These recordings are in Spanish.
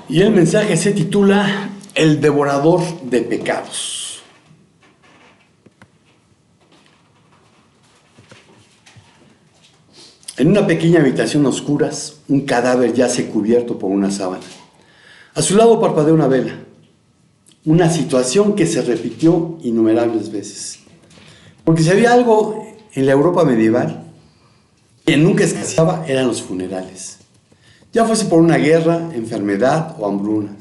Y el mensaje se titula El devorador de pecados. En una pequeña habitación a oscuras, un cadáver yace cubierto por una sábana. A su lado parpadea una vela. Una situación que se repitió innumerables veces. Porque si había algo en la Europa medieval que nunca escaseaba, eran los funerales. Ya fuese por una guerra, enfermedad o hambruna.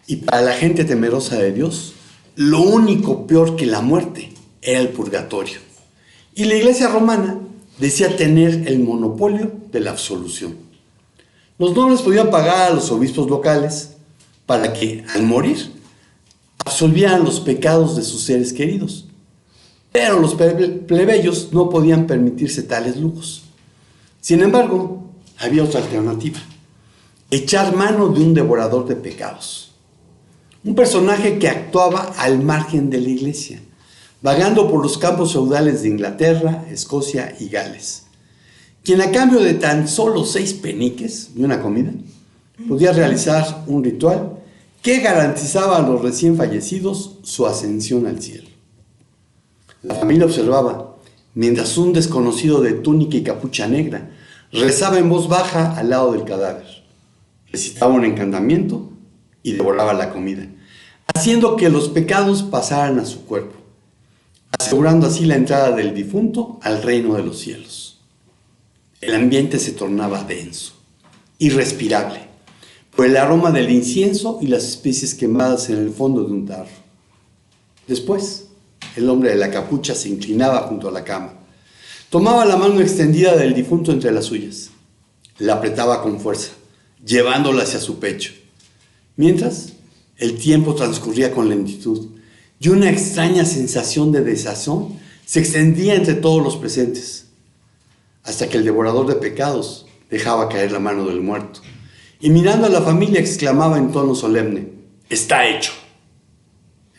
Y para la gente temerosa de Dios, lo único peor que la muerte era el purgatorio. Y la Iglesia romana decía tener el monopolio de la absolución. Los nobles podían pagar a los obispos locales para que, al morir, absolvieran los pecados de sus seres queridos. Pero los plebeyos no podían permitirse tales lujos. Sin embargo, había otra alternativa: echar mano de un devorador de pecados. Un personaje que actuaba al margen de la iglesia, vagando por los campos feudales de Inglaterra, Escocia y Gales, quien a cambio de tan solo 6 peniques y una comida, podía realizar un ritual que garantizaba a los recién fallecidos su ascensión al cielo. La familia observaba, mientras un desconocido de túnica y capucha negra rezaba en voz baja al lado del cadáver, recitaba un encantamiento y devoraba la comida, haciendo que los pecados pasaran a su cuerpo, asegurando así la entrada del difunto al reino de los cielos. El ambiente se tornaba denso, irrespirable, por el aroma del incienso y las especies quemadas en el fondo de un tarro. Después, el hombre de la capucha se inclinaba junto a la cama, tomaba la mano extendida del difunto entre las suyas, la apretaba con fuerza, llevándola hacia su pecho. Mientras, el tiempo transcurría con lentitud y una extraña sensación de desazón se extendía entre todos los presentes, hasta que el devorador de pecados dejaba caer la mano del muerto y, mirando a la familia, exclamaba en tono solemne: «Está hecho».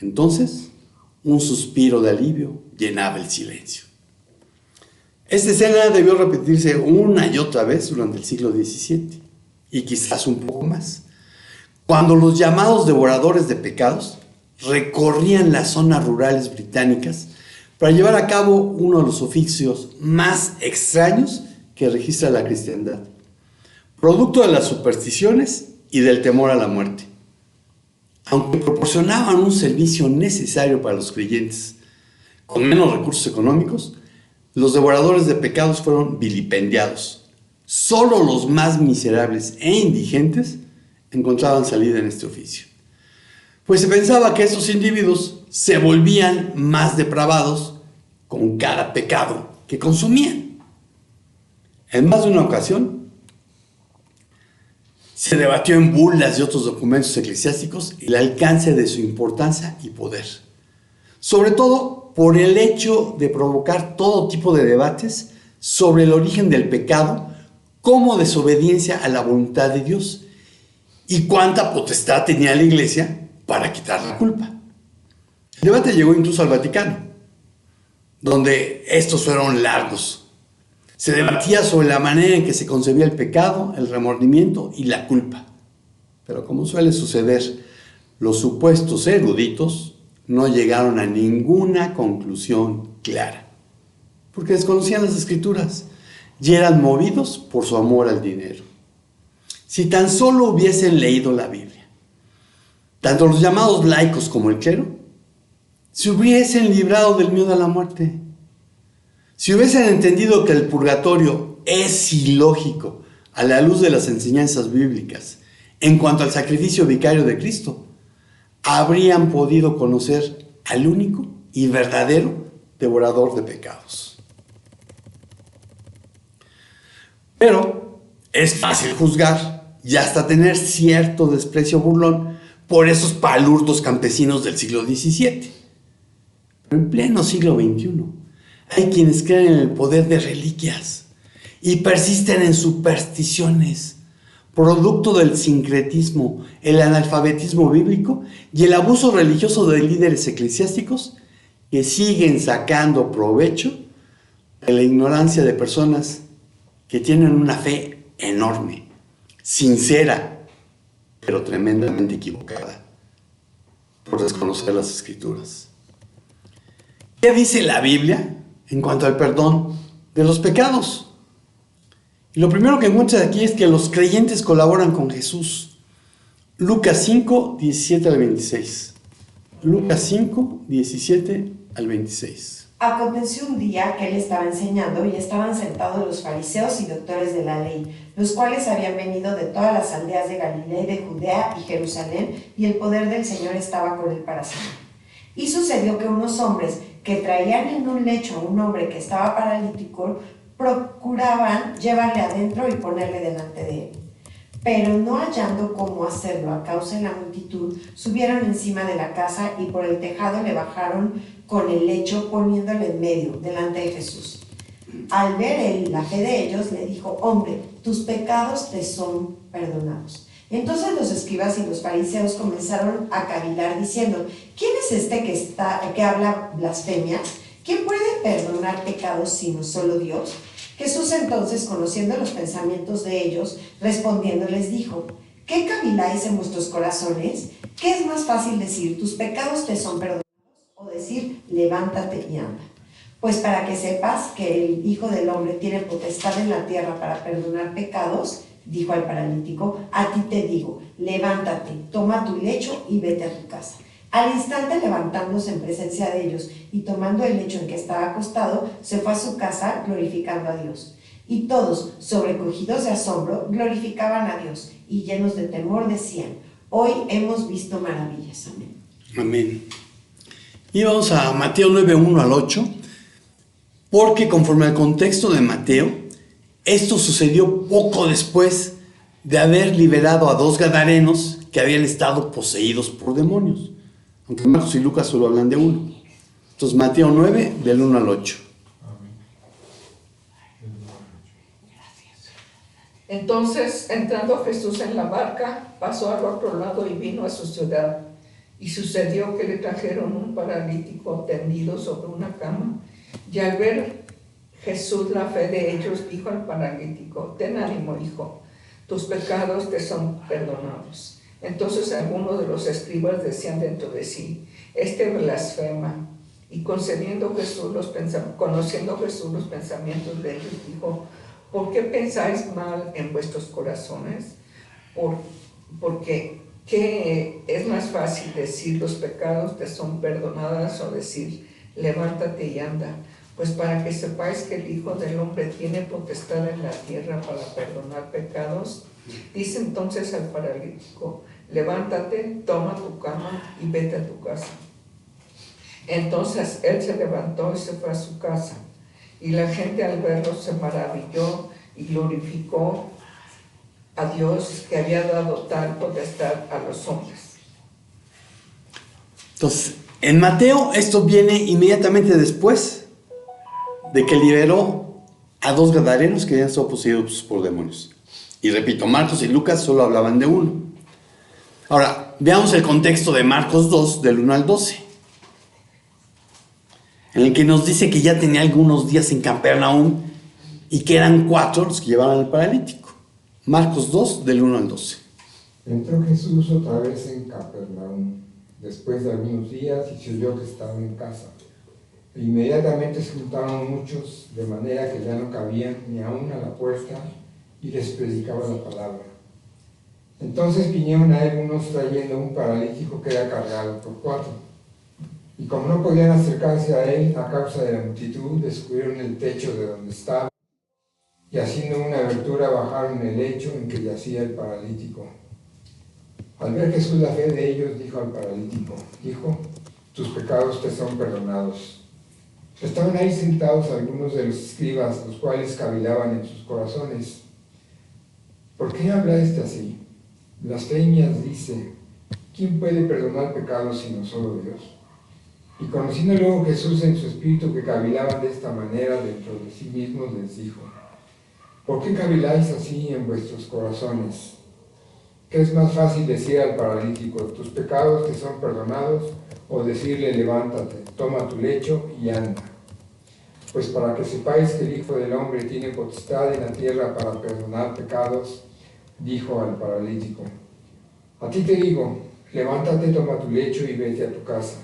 Entonces, un suspiro de alivio llenaba el silencio. Esta escena debió repetirse una y otra vez durante el siglo XVII, y quizás un poco más, cuando los llamados devoradores de pecados recorrían las zonas rurales británicas para llevar a cabo uno de los oficios más extraños que registra la cristiandad, producto de las supersticiones y del temor a la muerte. Aunque proporcionaban un servicio necesario para los creyentes con menos recursos económicos, los devoradores de pecados fueron vilipendiados. Solo los más miserables e indigentes encontraban salida en este oficio, pues se pensaba que estos individuos se volvían más depravados con cada pecado que consumían. En más de una ocasión, se debatió en bulas y otros documentos eclesiásticos el alcance de su importancia y poder, sobre todo por el hecho de provocar todo tipo de debates sobre el origen del pecado como desobediencia a la voluntad de Dios y cuánta potestad tenía la Iglesia para quitar la culpa. El debate llegó incluso al Vaticano, donde estos fueron largos. Se debatía sobre la manera en que se concebía el pecado, el remordimiento y la culpa. Pero como suele suceder, los supuestos eruditos no llegaron a ninguna conclusión clara, porque desconocían las Escrituras y eran movidos por su amor al dinero. Si tan solo hubiesen leído la Biblia, tanto los llamados laicos como el clero se hubiesen librado del miedo a la muerte. Si hubiesen entendido que el purgatorio es ilógico a la luz de las enseñanzas bíblicas en cuanto al sacrificio vicario de Cristo, habrían podido conocer al único y verdadero devorador de pecados. Pero es fácil juzgar y hasta tener cierto desprecio burlón por esos palurdos campesinos del siglo XVII. Pero en pleno siglo XXI hay quienes creen en el poder de reliquias y persisten en supersticiones, producto del sincretismo, el analfabetismo bíblico y el abuso religioso de líderes eclesiásticos que siguen sacando provecho de la ignorancia de personas que tienen una fe enorme, sincera, pero tremendamente equivocada por desconocer las Escrituras. ¿Qué dice la Biblia en cuanto al perdón de los pecados? Y lo primero que encuentras aquí es que los creyentes colaboran con Jesús. Lucas 5, 17 al 26. Lucas 5, 17 al 26. Aconteció un día que él estaba enseñando y estaban sentados los fariseos y doctores de la ley, los cuales habían venido de todas las aldeas de Galilea y de Judea y Jerusalén, y el poder del Señor estaba con él para sanar. Y sucedió que unos hombres que traían en un lecho a un hombre que estaba paralítico procuraban llevarle adentro y ponerle delante de él. Pero no hallando cómo hacerlo a causa de la multitud, subieron encima de la casa y por el tejado le bajaron con el lecho, poniéndole en medio, delante de Jesús. Al ver él la fe de ellos, le dijo: hombre, tus pecados te son perdonados. Entonces los escribas y los fariseos comenzaron a cavilar diciendo: ¿quién es este que habla blasfemias? ¿Quién puede perdonar pecados sino solo Dios? Jesús entonces, conociendo los pensamientos de ellos, respondiendo les dijo: ¿qué caviláis en vuestros corazones? ¿Qué es más fácil decir: tus pecados te son perdonados? O decir: levántate y anda. Pues para que sepas que el Hijo del Hombre tiene potestad en la tierra para perdonar pecados, dijo al paralítico, a ti te digo, levántate, toma tu lecho y vete a tu casa. Al instante, levantándose en presencia de ellos y tomando el lecho en que estaba acostado, se fue a su casa glorificando a Dios. Y todos, sobrecogidos de asombro, glorificaban a Dios y llenos de temor decían: hoy hemos visto maravillas. Amén. Amén. Y vamos a Mateo 9, 1 al 8, porque conforme al contexto de Mateo, esto sucedió poco después de haber liberado a 2 gadarenos que habían estado poseídos por demonios. Aunque Marcos y Lucas solo hablan de uno. Entonces Mateo 9, del 1 al 8. Entonces, entrando Jesús en la barca, pasó al otro lado y vino a su ciudad. Y sucedió que le trajeron un paralítico tendido sobre una cama. Y al ver Jesús la fe de ellos, dijo al paralítico: ten ánimo, hijo, tus pecados te son perdonados. Entonces algunos de los escribas decían dentro de sí: este blasfema. Y conociendo Jesús los pensamientos de ellos, dijo: ¿por qué pensáis mal en vuestros corazones? Porque ¿qué es más fácil decir: los pecados te son perdonados? O decir: levántate y anda. Pues para que sepáis que el Hijo del Hombre tiene potestad en la tierra para perdonar pecados. Dice entonces al paralítico: levántate, toma tu cama y vete a tu casa. Entonces él se levantó y se fue a su casa. Y la gente al verlo se maravilló y glorificó a Dios, que había dado tal potestad a los hombres. Entonces, en Mateo esto viene inmediatamente después de que liberó a 2 gadarenos que habían sido poseídos por demonios. Y repito, Marcos y Lucas solo hablaban de uno. Ahora, veamos el contexto de Marcos 2, del 1 al 12, en el que nos dice que ya tenía algunos días en Capernaum y que eran 4 los que llevaban al paralítico. Marcos 2, del 1 al 12. Entró Jesús otra vez en Capernaum, después de algunos días, y se oyó que estaba en casa. E inmediatamente se juntaron muchos, de manera que ya no cabían ni aún a la puerta, y les predicaba la palabra. Entonces vinieron a él unos trayendo un paralítico que era cargado por 4. Y como no podían acercarse a él a causa de la multitud, descubrieron el techo de donde estaba, y haciendo una abertura bajaron el lecho en que yacía el paralítico. Al ver Jesús la fe de ellos, dijo al paralítico: hijo, tus pecados te son perdonados. Estaban ahí sentados algunos de los escribas, los cuales cavilaban en sus corazones: ¿por qué habla este así? Blasfemias dice: ¿quién puede perdonar pecados sino solo Dios? Y conociendo luego Jesús en su espíritu que cavilaban de esta manera dentro de sí mismos, les dijo: ¿por qué caviláis así en vuestros corazones? ¿Qué es más fácil decir al paralítico: tus pecados te son perdonados? O decirle: levántate, toma tu lecho y anda. Pues para que sepáis que el Hijo del Hombre tiene potestad en la tierra para perdonar pecados, dijo al paralítico: A ti te digo, levántate, toma tu lecho y vete a tu casa.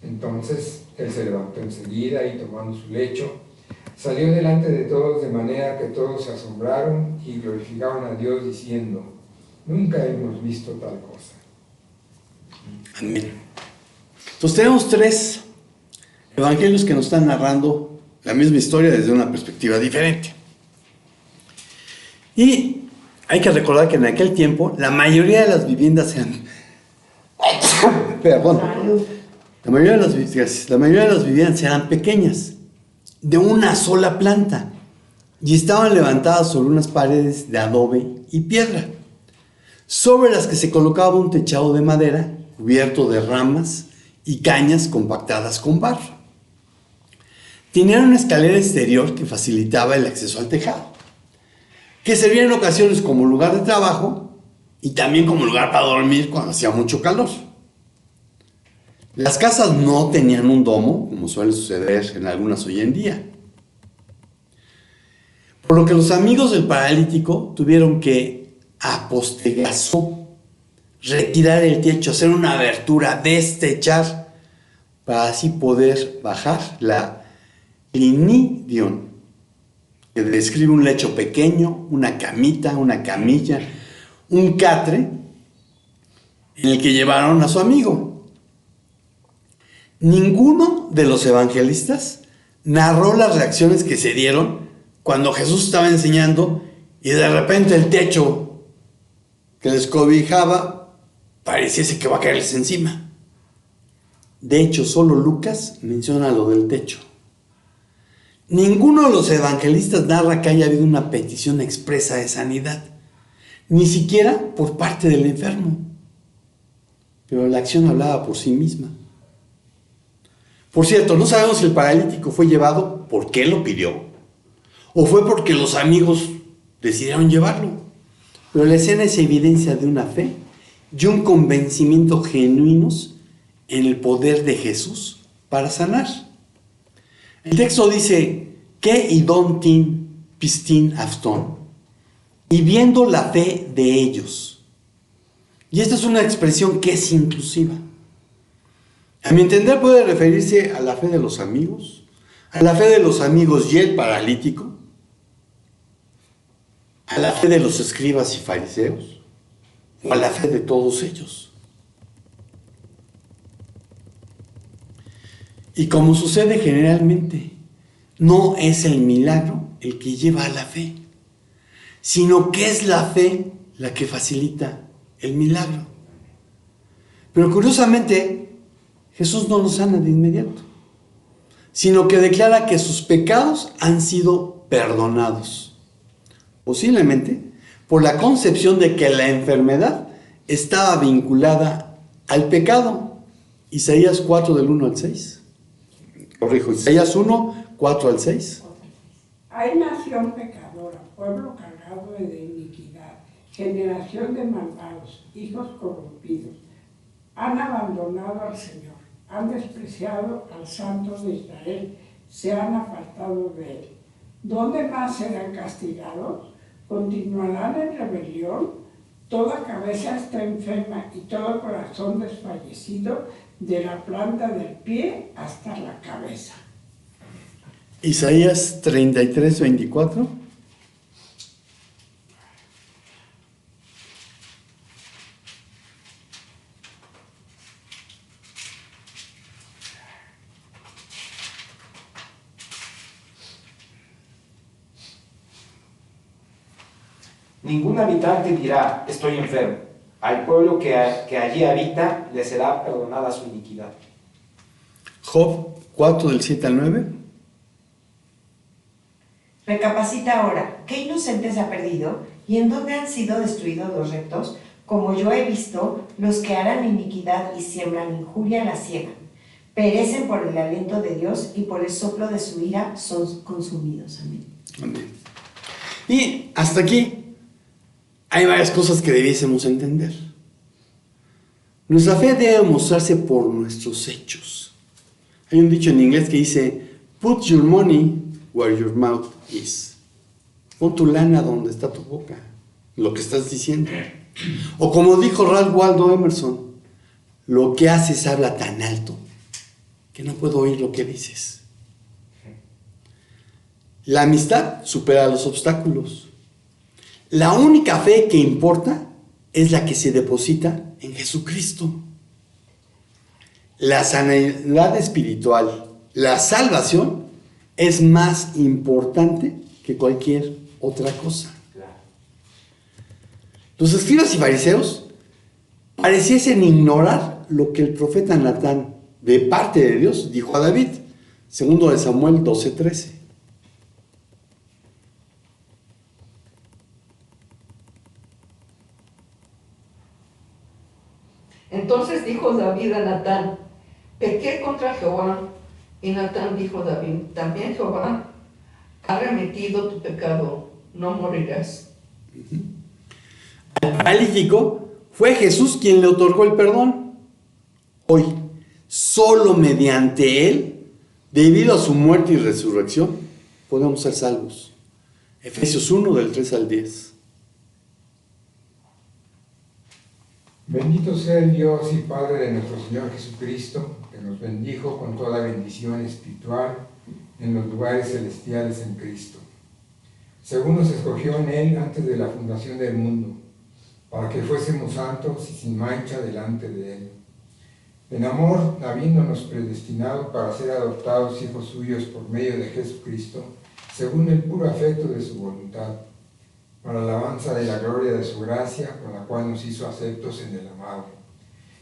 Entonces él se levantó enseguida y tomando su lecho, salió delante de todos, de manera que todos se asombraron y glorificaban a Dios diciendo: nunca hemos visto tal cosa. Amén. Entonces tenemos 3 evangelios que nos están narrando la misma historia desde una perspectiva diferente. Y hay que recordar que en aquel tiempo la mayoría de las viviendas eran... Perdón. La mayoría de las viviendas eran pequeñas, de una sola planta, y estaban levantadas sobre unas paredes de adobe y piedra, sobre las que se colocaba un techado de madera cubierto de ramas y cañas compactadas con barro. Tenían una escalera exterior que facilitaba el acceso al tejado, que servía en ocasiones como lugar de trabajo y también como lugar para dormir cuando hacía mucho calor. Las casas no tenían un domo, como suele suceder en algunas hoy en día. Por lo que los amigos del paralítico tuvieron que apostegazó, retirar el techo, hacer una abertura, destechar, para así poder bajar la clinidion, que describe un lecho pequeño, una camita, una camilla, un catre, en el que llevaron a su amigo. Ninguno de los evangelistas narró las reacciones que se dieron cuando Jesús estaba enseñando y de repente el techo que les cobijaba pareciese que va a caerles encima. De hecho, solo Lucas menciona lo del techo. Ninguno de los evangelistas narra que haya habido una petición expresa de sanidad, ni siquiera por parte del enfermo. Pero la acción hablaba por sí misma. Por cierto, no sabemos si el paralítico fue llevado porque él lo pidió o fue porque los amigos decidieron llevarlo. Pero la escena es evidencia de una fe y un convencimiento genuinos en el poder de Jesús para sanar. El texto dice que idon tin pistin afton, y viendo la fe de ellos. Y esta es una expresión que es inclusiva. A mi entender puede referirse a la fe de los amigos, a la fe de los amigos y el paralítico, a la fe de los escribas y fariseos, o a la fe de todos ellos. Y como sucede generalmente, no es el milagro el que lleva a la fe, sino que es la fe la que facilita el milagro. Pero curiosamente, Jesús no los sana de inmediato, sino que declara que sus pecados han sido perdonados, posiblemente por la concepción de que la enfermedad estaba vinculada al pecado. Isaías 4 del 1 al 6. Corrijo, Isaías 1, 4 al 6. Hay nación pecadora, pueblo cargado de iniquidad, generación de malvados, hijos corrompidos. Han abandonado al Señor, han despreciado al Santo de Israel, se han apartado de él. ¿Dónde más serán castigados? ¿Continuarán en rebelión? Toda cabeza está enferma y todo corazón desfallecido, de la planta del pie hasta la cabeza. Isaías 33, 24. Ningún habitante dirá, estoy enfermo. Al pueblo que allí habita le será perdonada su iniquidad. Job 4 del 7 al 9. Recapacita ahora, ¿qué inocente se ha perdido? ¿Y en dónde han sido destruidos los rectos? Como yo he visto, los que harán iniquidad y siembran injuria la ciegan. Perecen por el aliento de Dios y por el soplo de su ira son consumidos. Amén. Amén. Y hasta aquí hay varias cosas que debiésemos entender. Nuestra fe debe mostrarse por nuestros hechos. Hay un dicho en inglés que dice, put your money where your mouth is. Pon tu lana donde está tu boca, lo que estás diciendo. O como dijo Ralph Waldo Emerson, lo que haces habla tan alto que no puedo oír lo que dices. La amistad supera los obstáculos. La única fe que importa es la que se deposita en Jesucristo. La sanidad espiritual, la salvación, es más importante que cualquier otra cosa. Los escribas y fariseos pareciesen ignorar lo que el profeta Natán, de parte de Dios, dijo a David, 2 Samuel 12:13. Entonces dijo David a Natán: pequé contra Jehová. Y Natán dijo a David: también Jehová ha remitido tu pecado, no morirás. Al paralítico fue Jesús quien le otorgó el perdón. Hoy, solo mediante Él, debido a su muerte y resurrección, podemos ser salvos. Efesios 1, del 3 al 10. Bendito sea el Dios y Padre de nuestro Señor Jesucristo, que nos bendijo con toda bendición espiritual en los lugares celestiales en Cristo, según nos escogió en Él antes de la fundación del mundo, para que fuésemos santos y sin mancha delante de Él. En amor, habiéndonos predestinado para ser adoptados hijos suyos por medio de Jesucristo, según el puro afecto de su voluntad, para alabanza de la gloria de su gracia, con la cual nos hizo aceptos en el amado,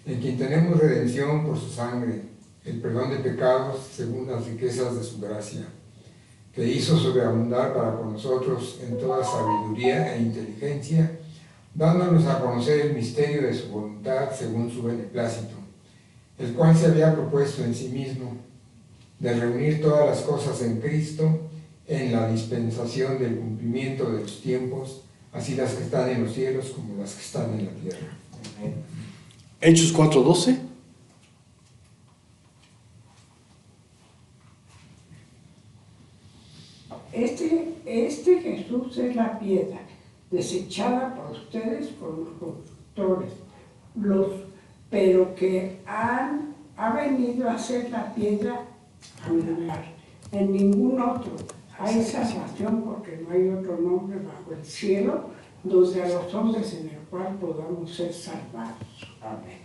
en quien tenemos redención por su sangre, el perdón de pecados según las riquezas de su gracia, que hizo sobreabundar para con nosotros en toda sabiduría e inteligencia, dándonos a conocer el misterio de su voluntad según su beneplácito, el cual se había propuesto en sí mismo, de reunir todas las cosas en Cristo, en la dispensación del cumplimiento de los tiempos, así las que están en los cielos como las que están en la tierra. Amén. Hechos 4:12. Este Jesús es la piedra, desechada por ustedes por los constructores, pero que ha venido a ser la piedra angular. En ningún otro hay salvación, porque no hay otro nombre bajo el cielo donde a los hombres en el cual podamos ser salvados. Amén.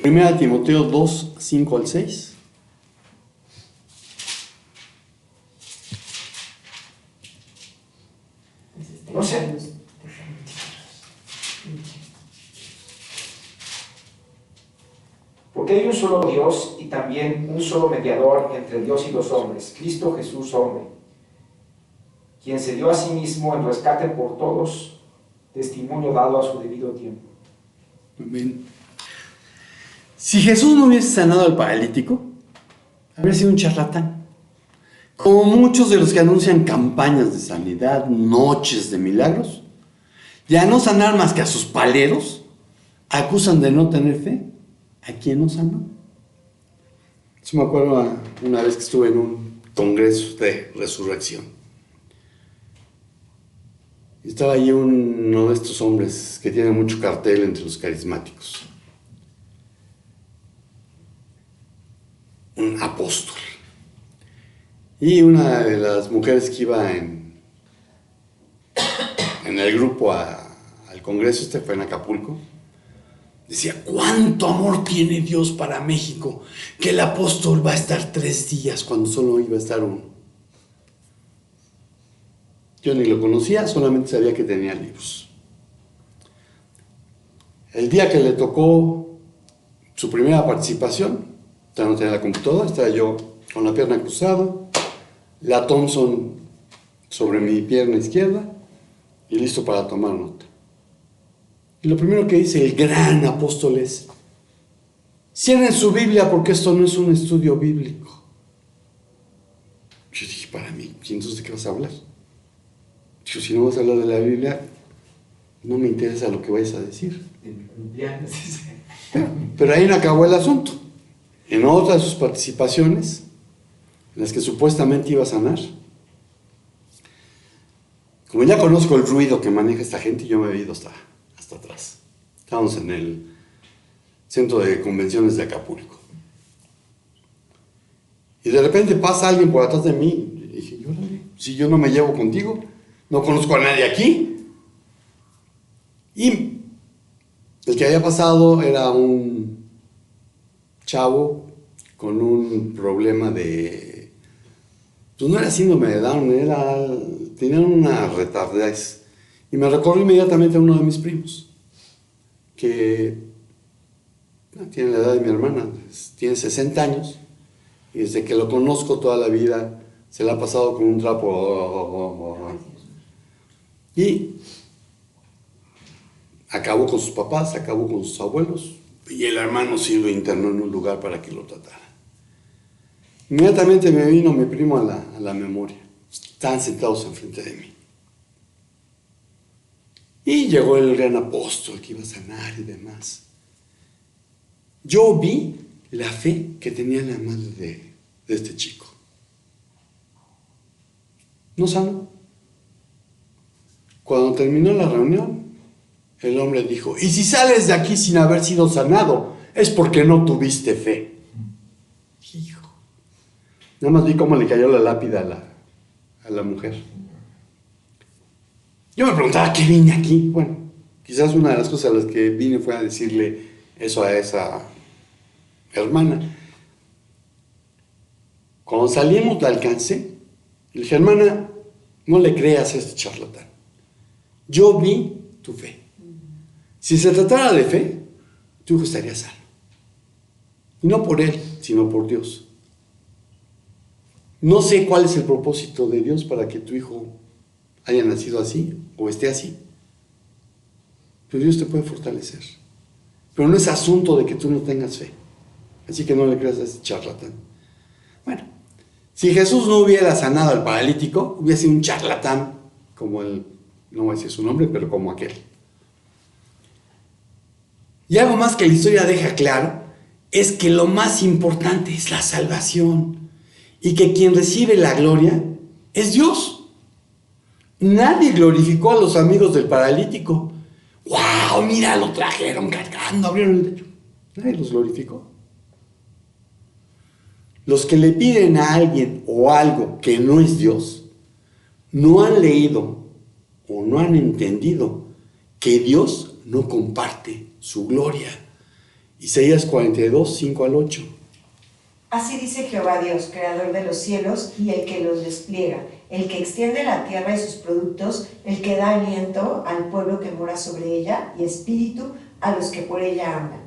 1 Timoteo 2, 5 al 6. No sé. Porque hay un solo Dios y también un solo mediador entre Dios y los hombres, Cristo Jesús hombre, quien se dio a sí mismo en rescate por todos, testimonio dado a su debido tiempo. Amén. Si Jesús no hubiese sanado al paralítico, habría sido un charlatán. Como muchos de los que anuncian campañas de sanidad, noches de milagros, ya no sanar más que a sus paleros, acusan de no tener fe a quien no sanó. Yo me acuerdo una vez que estuve en un congreso de resurrección. Y estaba allí uno de estos hombres que tiene mucho cartel entre los carismáticos. Un apóstol. Y una de las mujeres que iba en el grupo al congreso, fue en Acapulco, decía: ¿cuánto amor tiene Dios para México? Que el apóstol va a estar 3 días cuando solo iba a estar 1. Yo ni lo conocía, solamente sabía que tenía libros. El día que le tocó su primera participación, ya no tenía la computadora, estaba yo con la pierna cruzada, la Thompson sobre mi pierna izquierda y listo para tomar nota. Y lo primero que dice el gran apóstol es: cierren su Biblia porque esto no es un estudio bíblico. Yo dije para mí: ¿y entonces de qué vas a hablar? Dijo: si no vas a hablar de la Biblia, no me interesa lo que vayas a decir. Pero ahí no acabó el asunto. En otra de sus participaciones, en las que supuestamente iba a sanar, como ya conozco el ruido que maneja esta gente, yo me he ido hasta atrás. Estábamos en el centro de convenciones de Acapulco. Y de repente pasa alguien por atrás de mí. Y dije, si yo no me llevo contigo, no conozco a nadie aquí. Y el que había pasado era un chavo con un problema de... Pues no era síndrome de Down, tenía una retardez. Y me recordó inmediatamente a uno de mis primos, que tiene la edad de mi hermana, tiene 60 años, y desde que lo conozco toda la vida se la ha pasado con un trapo. Y acabó con sus papás, acabó con sus abuelos, y el hermano sí lo internó en un lugar para que lo tratara. Inmediatamente me vino mi primo a la memoria. Estaban sentados enfrente de mí. Y llegó el gran apóstol que iba a sanar y demás. Yo vi la fe que tenía la madre de este chico. No sanó. Cuando terminó la reunión, el hombre dijo, y si sales de aquí sin haber sido sanado, es porque no tuviste fe. Hijo. Nada más vi cómo le cayó la lápida a la mujer. Yo me preguntaba, ¿qué vine aquí? Bueno, quizás una de las cosas a las que vine fue a decirle eso a esa hermana. Cuando salimos la alcancé, le dije, hermana, no le creas a este charlatán. Yo vi tu fe. Si se tratara de fe, tu hijo estaría sano. Y no por él, sino por Dios. No sé cuál es el propósito de Dios para que tu hijo haya nacido así o esté así. Pero Dios te puede fortalecer. Pero no es asunto de que tú no tengas fe. Así que no le creas a este charlatán. Bueno, si Jesús no hubiera sanado al paralítico, hubiera sido un charlatán como el, no voy a decir su nombre, pero como aquel. Y algo más que la historia deja claro es que lo más importante es la salvación y que quien recibe la gloria es Dios. Nadie glorificó a los amigos del paralítico. ¡Wow! Mira, lo trajeron cargando, abrieron el techo. Nadie los glorificó. Los que le piden a alguien o algo que no es Dios, no han leído o no han entendido que Dios no comparte su gloria. Isaías 42, 5 al 8. Así dice Jehová Dios, creador de los cielos y el que los despliega, el que extiende la tierra y sus productos, el que da aliento al pueblo que mora sobre ella y espíritu a los que por ella andan.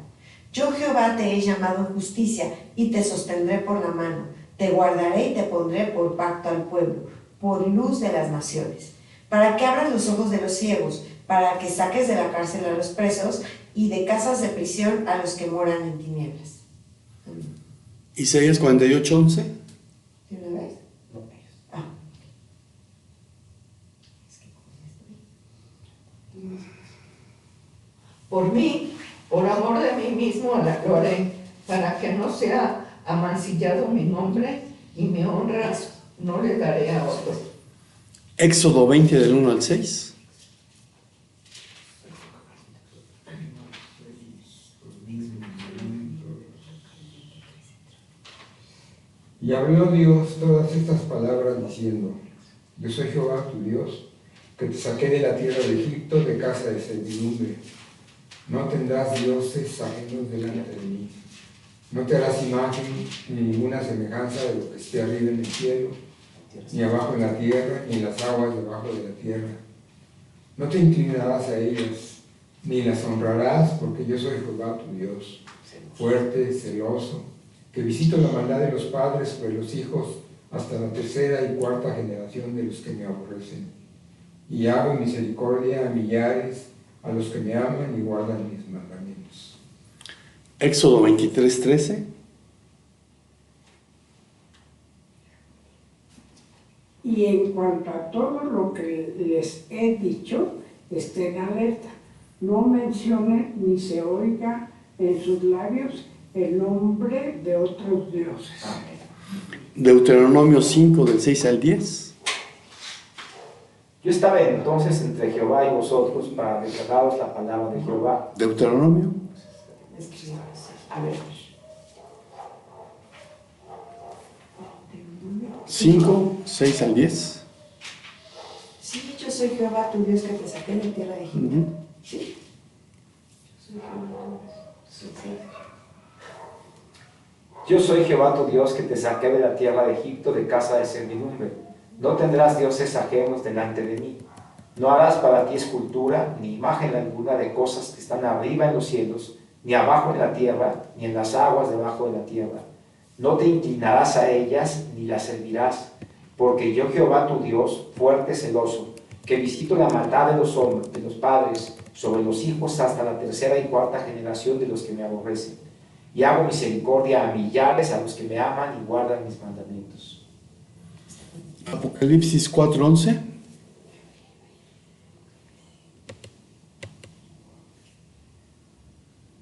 Yo Jehová te he llamado en justicia y te sostendré por la mano, te guardaré y te pondré por pacto al pueblo, por luz de las naciones, para que abras los ojos de los ciegos, para que saques de la cárcel a los presos y de casas de prisión a los que moran en tinieblas. Amén. Isaías 48, 11. ¿De una vez? Ah. Por mí, por amor de mí mismo, la gloré, para que no sea amancillado mi nombre y mi honra no le daré a otro. Éxodo 20, del 1 al 6. Y habló Dios todas estas palabras diciendo, yo soy Jehová tu Dios, que te saqué de la tierra de Egipto, de casa de servidumbre. No tendrás dioses ajenos delante de mí. No te harás imagen ni ninguna semejanza de lo que esté arriba en el cielo, ni abajo en la tierra, ni en las aguas debajo de la tierra. No te inclinarás a ellas, ni las honrarás, porque yo soy Jehová tu Dios, fuerte, celoso, que visito la maldad de los padres sobre los hijos hasta la tercera y cuarta generación de los que me aborrecen. Y hago misericordia a millares, a los que me aman y guardan mis mandamientos. Éxodo 23, 13. Y en cuanto a todo lo que les he dicho, estén alerta. No mencionen ni se oiga en sus labios el nombre de otros dioses. Deuteronomio 5, del 6 al 10. Yo estaba entonces entre Jehová y vosotros para declararos la palabra de Jehová. Deuteronomio. A ver. 5, 6 al 10. Sí, yo soy Jehová, tu Dios, que te saqué de tierra de Egipto. Ujú. Sí. Yo soy Jehová, tu Dios. Yo soy Jehová tu Dios que te saqué de la tierra de Egipto, de casa de servidumbre. No tendrás dioses ajenos delante de mí. No harás para ti escultura, ni imagen alguna de cosas que están arriba en los cielos, ni abajo en la tierra, ni en las aguas debajo de la tierra. No te inclinarás a ellas, ni las servirás, porque yo Jehová tu Dios, fuerte, celoso, que visito la maldad de los hombres, de los padres, sobre los hijos hasta la tercera y cuarta generación de los que me aborrecen. Y hago misericordia a millares a los que me aman y guardan mis mandamientos. Apocalipsis 4:11.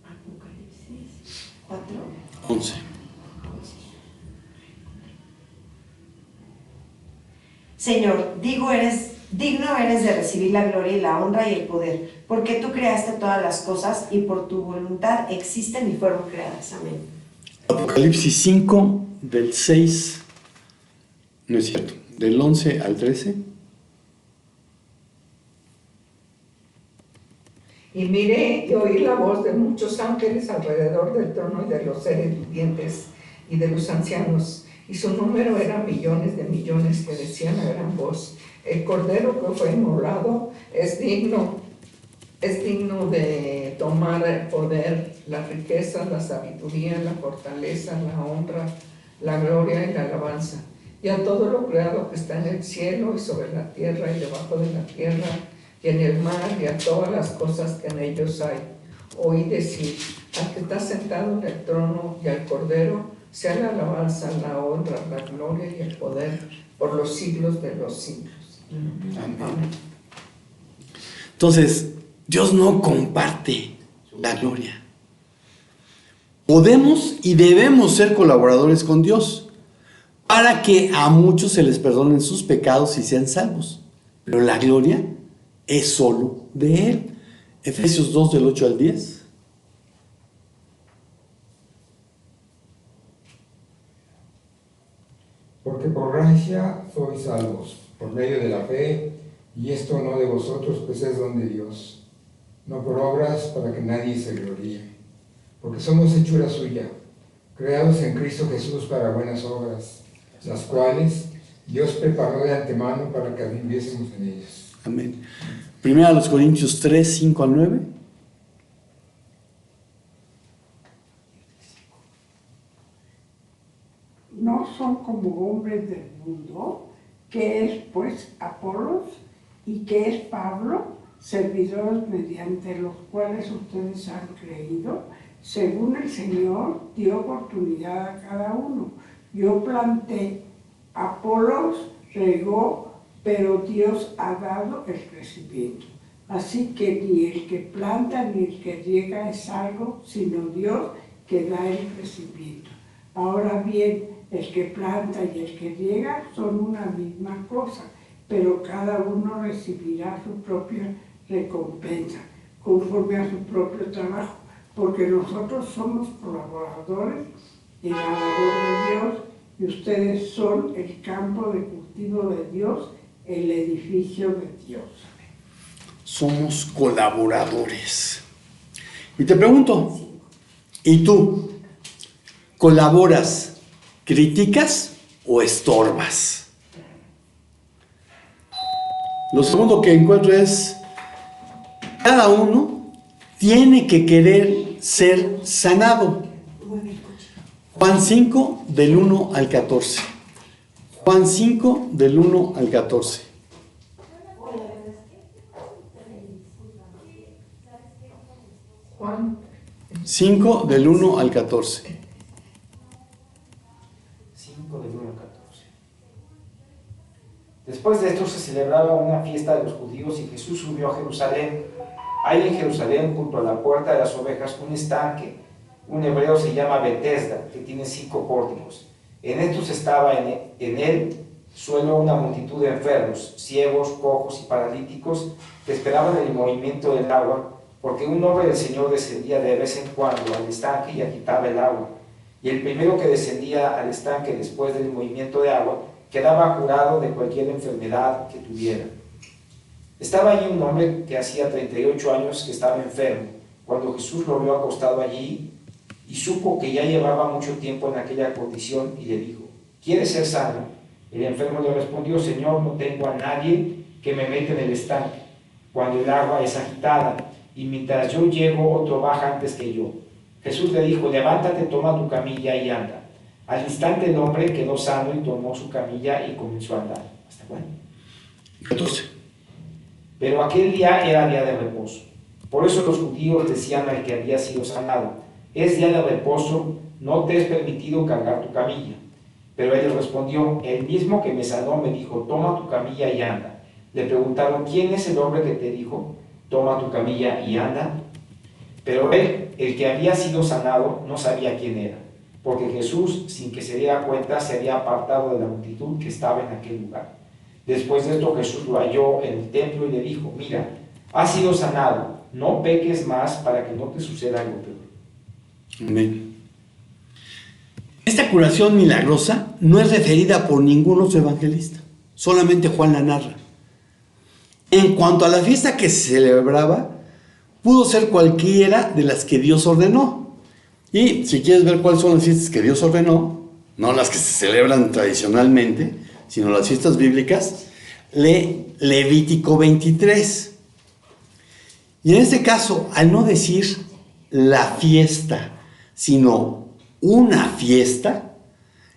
Apocalipsis 4. 11. Señor, digno eres de recibir la gloria y la honra y el poder, porque tú creaste todas las cosas y por tu voluntad existen y fueron creadas. Amén. Apocalipsis 5, del 6, no es cierto, del 11 al 13. Y miré y oí la voz de muchos ángeles alrededor del trono y de los seres vivientes y de los ancianos, y su número era millones de millones, que decían a gran voz: el Cordero que fue inmolado es digno de tomar el poder, la riqueza, la sabiduría, la fortaleza, la honra, la gloria y la alabanza. Y a todo lo creado que está en el cielo y sobre la tierra y debajo de la tierra y en el mar, y a todas las cosas que en ellos hay. Oí decir: al que está sentado en el trono y al Cordero sea la alabanza, la honra, la gloria y el poder por los siglos de los siglos. Amén. Entonces, Dios no comparte la gloria. Podemos y debemos ser colaboradores con Dios para que a muchos se les perdonen sus pecados y sean salvos. Pero la gloria es solo de Él. Efesios 2, del 8 al 10. Porque por gracia sois salvos, por medio de la fe, y esto no de vosotros, pues es don de Dios, no por obras para que nadie se gloríe. Porque somos hechura suya, creados en Cristo Jesús para buenas obras, las cuales Dios preparó de antemano para que viviésemos en ellas. Amén. Primera a los Corintios 3, 5 al 9. No son como hombres del mundo, que es pues Apolos y que es Pablo, servidores mediante los cuales ustedes han creído, según el Señor dio oportunidad a cada uno. Yo planté, Apolos regó, pero Dios ha dado el crecimiento. Así que ni el que planta ni el que riega es algo, sino Dios que da el crecimiento. Ahora bien, el que planta y el que riega son una misma cosa, pero cada uno recibirá su propia recompensa, conforme a su propio trabajo, porque nosotros somos colaboradores en la labor de Dios y ustedes son el campo de cultivo de Dios, el edificio de Dios. Somos colaboradores. Y te pregunto, ¿y tú colaboras, criticas o estorbas? Lo segundo que encuentro es, cada uno tiene que querer ser sanado. Juan 5, del 1 al 14. Juan 5, del 1 al 14. Juan 5, del 1 al 14. 5 del 1 al 14. Después de esto se celebraba una fiesta de los judíos y Jesús subió a Jerusalén. Hay en Jerusalén, junto a la puerta de las ovejas, un estanque. Un hebreo se llama Betesda, que tiene 5 pórticos. En estos estaba en él suelo una multitud de enfermos, ciegos, cojos y paralíticos que esperaban el movimiento del agua, porque un hombre del Señor descendía de vez en cuando al estanque y agitaba el agua. Y el primero que descendía al estanque después del movimiento de agua quedaba curado de cualquier enfermedad que tuviera. Estaba allí un hombre que hacía 38 años que estaba enfermo. Cuando Jesús lo vio acostado allí y supo que ya llevaba mucho tiempo en aquella condición, y le dijo: ¿quieres ser sano? El enfermo le respondió: Señor, no tengo a nadie que me meta en el estanque cuando el agua es agitada, y mientras yo llego, otro baja antes que yo. Jesús le dijo: levántate, toma tu camilla y anda. Al instante el hombre quedó sano y tomó su camilla y comenzó a andar. ¿Hasta cuándo? 14. Pero aquel día era día de reposo. Por eso los judíos decían al que había sido sanado: es día de reposo, no te es permitido cargar tu camilla. Pero él les respondió: el mismo que me sanó me dijo: toma tu camilla y anda. Le preguntaron: ¿quién es el hombre que te dijo: toma tu camilla y anda? Pero él, el que había sido sanado, no sabía quién era, porque Jesús, sin que se diera cuenta, se había apartado de la multitud que estaba en aquel lugar. Después de esto, Jesús lo halló en el templo y le dijo: mira, has sido sanado, no peques más para que no te suceda algo peor. Amén. Esta curación milagrosa no es referida por ningún otro evangelista, solamente Juan la narra. En cuanto a la fiesta que se celebraba, pudo ser cualquiera de las que Dios ordenó. Y si quieres ver cuáles son las fiestas que Dios ordenó, no las que se celebran tradicionalmente, sino las fiestas bíblicas, lee Levítico 23. Y en este caso, al no decir la fiesta, sino una fiesta,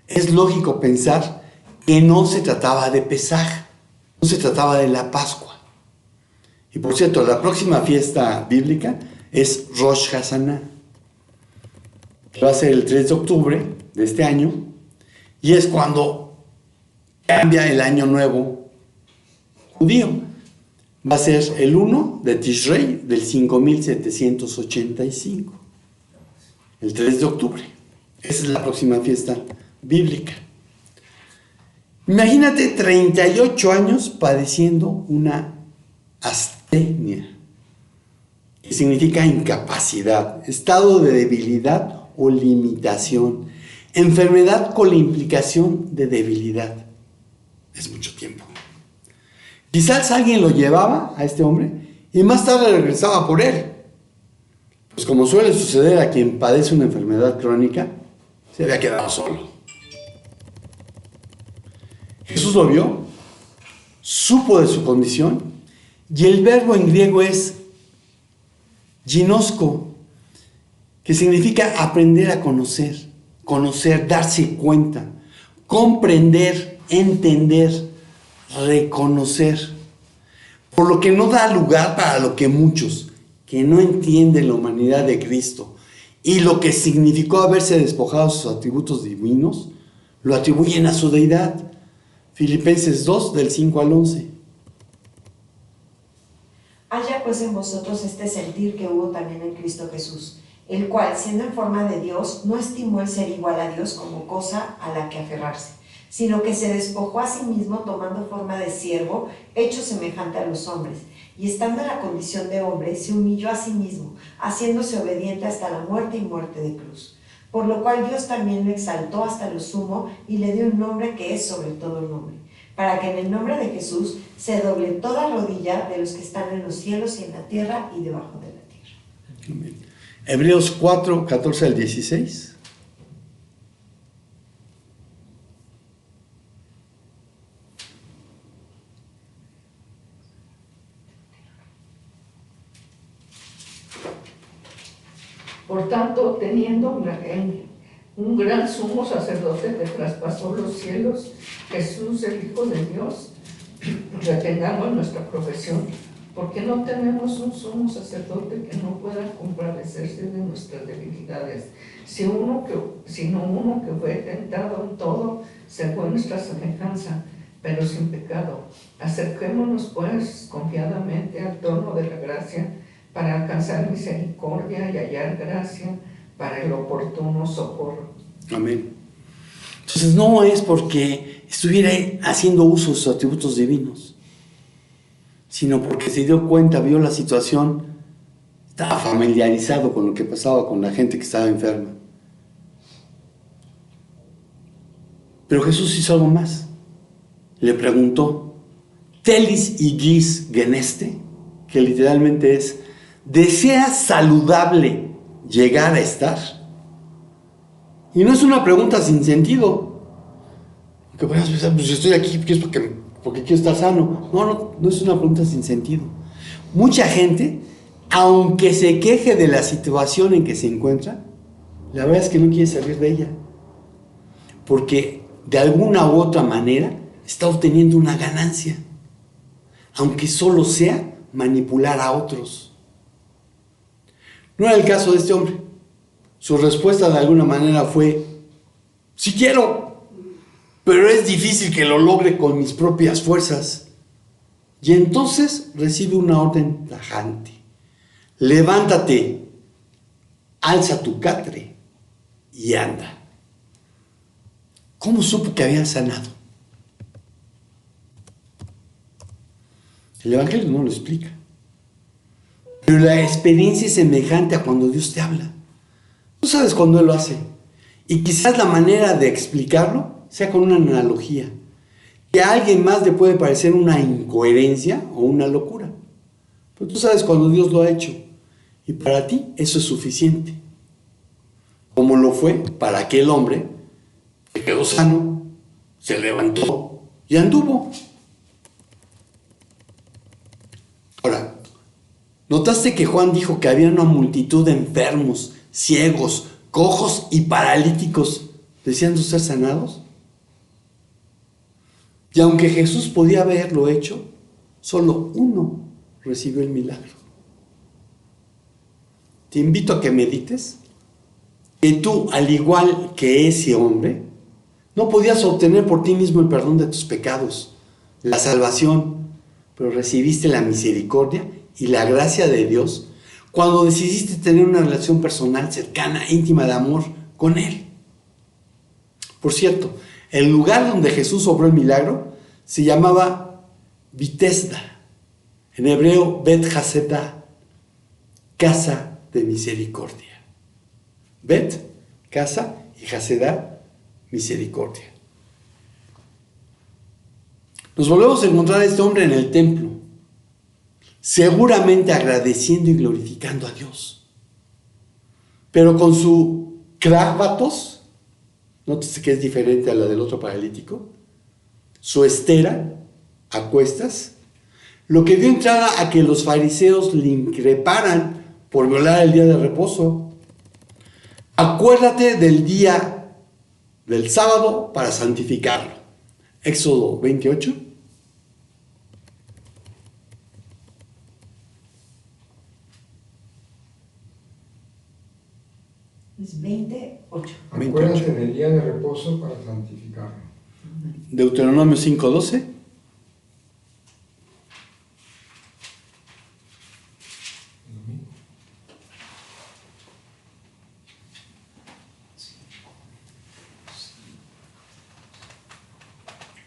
es lógico pensar que no se trataba de Pesaj, no se trataba de la Pascua. Y por cierto, la próxima fiesta bíblica es Rosh Hashanah, que va a ser el 3 de octubre de este año, y es cuando cambia el año nuevo judío. Va a ser el 1 de Tishrei del 5785, el 3 de octubre. Esa es la próxima fiesta bíblica. Imagínate 38 años padeciendo una astenia, que significa incapacidad, estado de debilidad o limitación, enfermedad con la implicación de debilidad. Es mucho tiempo. Quizás alguien lo llevaba a este hombre y más tarde regresaba por él. Pues como suele suceder a quien padece una enfermedad crónica, se había quedado solo. Jesús lo vio, supo de su condición, y el verbo en griego es ginosko, que significa aprender a conocer, darse cuenta, comprender, entender, reconocer, por lo que no da lugar para lo que muchos que no entienden la humanidad de Cristo y lo que significó haberse despojado de sus atributos divinos, lo atribuyen a su deidad. Filipenses 2, del 5 al 11. Haya pues en vosotros este sentir que hubo también en Cristo Jesús, el cual, siendo en forma de Dios, no estimó el ser igual a Dios como cosa a la que aferrarse, sino que se despojó a sí mismo tomando forma de siervo, hecho semejante a los hombres, y estando en la condición de hombre, se humilló a sí mismo, haciéndose obediente hasta la muerte y muerte de cruz. Por lo cual Dios también lo exaltó hasta lo sumo y le dio un nombre que es sobre todo nombre, para que en el nombre de Jesús se doble toda rodilla de los que están en los cielos y en la tierra y debajo de la tierra. Amén. Hebreos 4, 14 al 16. Por tanto, teniendo un gran sumo sacerdote que traspasó los cielos, Jesús, el Hijo de Dios, retengamos nuestra profesión, porque no tenemos un sumo sacerdote que no pueda compadecerse de nuestras debilidades, sino uno que fue tentado en todo según nuestra semejanza, pero sin pecado. Acerquémonos pues confiadamente al trono de la gracia para alcanzar misericordia y hallar gracia para el oportuno socorro. Amén. Entonces no es porque estuviera haciendo uso de sus atributos divinos, sino porque se dio cuenta, vio la situación, estaba familiarizado con lo que pasaba con la gente que estaba enferma. Pero Jesús hizo algo más. Le preguntó, ¿telis igis geneste? Que literalmente es, ¿deseas saludable llegar a estar? Y no es una pregunta sin sentido. Que puedas pensar, pues yo estoy aquí porque quiero estar sano. No es una pregunta sin sentido. Mucha gente, aunque se queje de la situación en que se encuentra, la verdad es que no quiere salir de ella. Porque de alguna u otra manera está obteniendo una ganancia, aunque solo sea manipular a otros. No era el caso de este hombre. Su respuesta de alguna manera fue, sí quiero, pero es difícil que lo logre con mis propias fuerzas. Y entonces recibe una orden tajante. Levántate, alza tu catre y anda. ¿Cómo supo que había sanado? El Evangelio no lo explica. Pero la experiencia es semejante a cuando Dios te habla. Tú sabes cuando Él lo hace. Y quizás la manera de explicarlo sea con una analogía. Que a alguien más le puede parecer una incoherencia o una locura. Pero tú sabes cuando Dios lo ha hecho. Y para ti eso es suficiente. Como lo fue para aquel hombre que quedó sano, se levantó y anduvo. Ahora, ¿notaste que Juan dijo que había una multitud de enfermos, ciegos, cojos y paralíticos deseando ser sanados? Y aunque Jesús podía haberlo hecho, solo uno recibió el milagro. Te invito a que medites que tú, al igual que ese hombre, no podías obtener por ti mismo el perdón de tus pecados, la salvación, pero recibiste la misericordia y la gracia de Dios cuando decidiste tener una relación personal, cercana, íntima de amor con Él. Por cierto, el lugar donde Jesús obró el milagro se llamaba Betesda, en hebreo Bet Hasedah, casa de misericordia. Bet, casa, y Hasedah, misericordia. Nos volvemos a encontrar a este hombre en el templo, seguramente agradeciendo y glorificando a Dios, pero con su kravatos, nótese que es diferente a la del otro paralítico, su estera a cuestas, lo que dio entrada a que los fariseos le increparan por violar el día de reposo. Acuérdate del día del sábado para santificarlo. Éxodo 28. Es 28. Acuérdate del día de reposo para santificarlo. Deuteronomio 5:12.